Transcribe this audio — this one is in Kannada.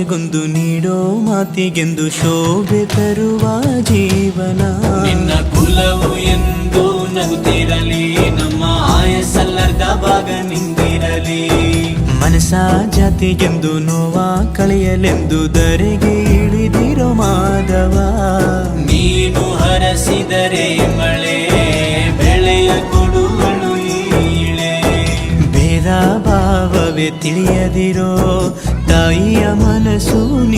ಗೊಂದು ನೀಡೋ ಮಾತಿಗೆಂದು ಶೋಭೆ ತರುವ ಜೀವನ. ನಿನ್ನ ಕುಲವು ಎಂದು ನಗುತ್ತಿರಲಿ, ನಮ್ಮ ಆಯಸ್ಸಲ್ಲರ್ಧ ಭಾಗ ನಿಂದಿರಲಿ. ಮನಸ ಜಾತಿಗೆಂದು ನೋವ ಕಳೆಯಲೆಂದು ಧರೆಗೆ ಇಳಿದಿರೋ ಮಾಧವ. ನೀನು ಹರಸಿದರೆ ಮಳೆ ಬೆಳೆಯ ಕೊಡುವಳು ಈಳೆ. ಭೇದ ಭಾವವೇ ತಿಳಿಯದಿರೋ ತಾಯಿಯ ಮನಸ್ಸು